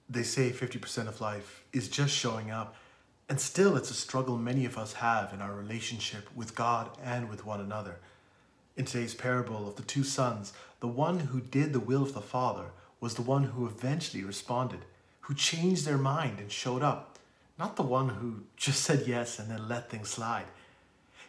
They say 50% of life is just showing up, and still it's a struggle many of us have in our relationship with God and with one another. In today's parable of the two sons, the one who did the will of the Father was the one who eventually responded, who changed their mind and showed up, not the one who just said yes and then let things slide.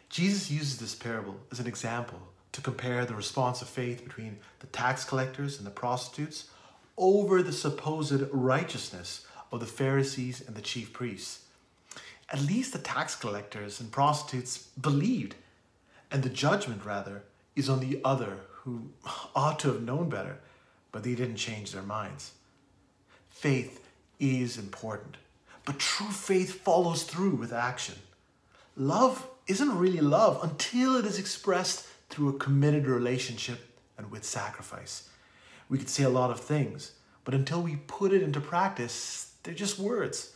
Jesus uses this parable as an example to compare the response of faith between the tax collectors and the prostitutes over the supposed righteousness of the Pharisees and the chief priests. At least the tax collectors and prostitutes believed, and the judgment, rather, is on the other who ought to have known better, but they didn't change their minds. Faith is important, but true faith follows through with action. Love isn't really love until it is expressed through a committed relationship and with sacrifice. We could say a lot of things, but until we put it into practice, they're just words.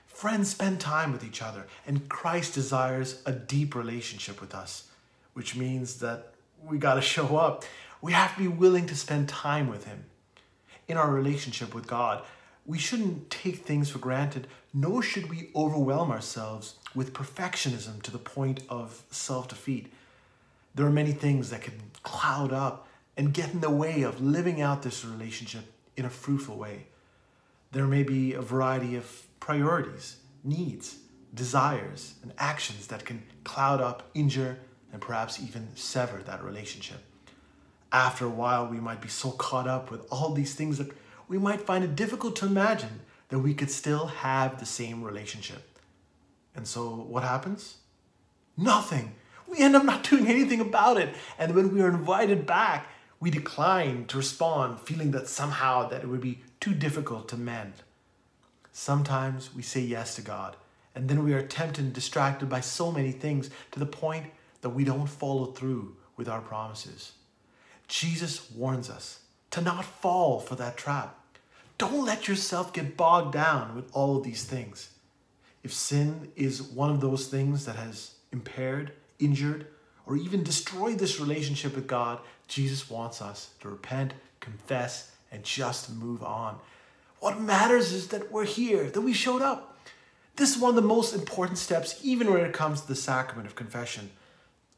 Friends spend time with each other, and Christ desires a deep relationship with us, which means that we got to show up. We have to be willing to spend time with Him. In our relationship with God, we shouldn't take things for granted, nor should we overwhelm ourselves with perfectionism to the point of self-defeat. There are many things that can cloud up and get in the way of living out this relationship in a fruitful way. There may be a variety of priorities, needs, desires, and actions that can cloud up, injure, and perhaps even sever that relationship. After a while, we might be so caught up with all these things that we might find it difficult to imagine that we could still have the same relationship. And so what happens? Nothing. We end up not doing anything about it. And when we are invited back, we decline to respond, feeling that somehow that it would be too difficult to mend. Sometimes we say yes to God, and then we are tempted and distracted by so many things to the point that we don't follow through with our promises. Jesus warns us to not fall for that trap. Don't let yourself get bogged down with all of these things. If sin is one of those things that has impaired, injured, or even destroyed this relationship with God, Jesus wants us to repent, confess, and just move on. What matters is that we're here, that we showed up. This is one of the most important steps, even when it comes to the sacrament of confession,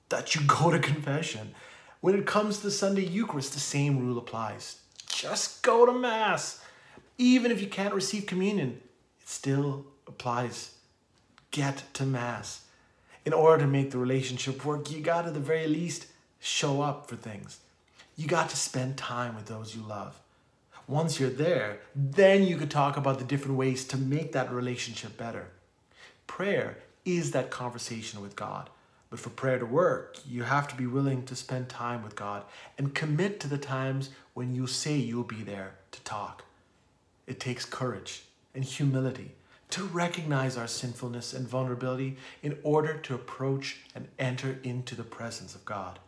that you go to confession. When it comes to the Sunday Eucharist, the same rule applies. Just go to Mass. Even if you can't receive communion, it still applies. Get to Mass. In order to make the relationship work, you got to, at the very least, show up for things. You got to spend time with those you love. Once you're there, then you could talk about the different ways to make that relationship better. Prayer is that conversation with God. But for prayer to work, you have to be willing to spend time with God and commit to the times when you say you'll be there to talk. It takes courage and humility to recognize our sinfulness and vulnerability in order to approach and enter into the presence of God.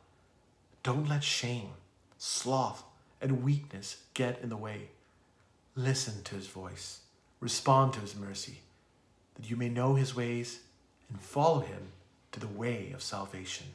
Don't let shame, sloth, and weakness get in the way. Listen to His voice. Respond to His mercy, that you may know His ways and follow Him to the way of salvation.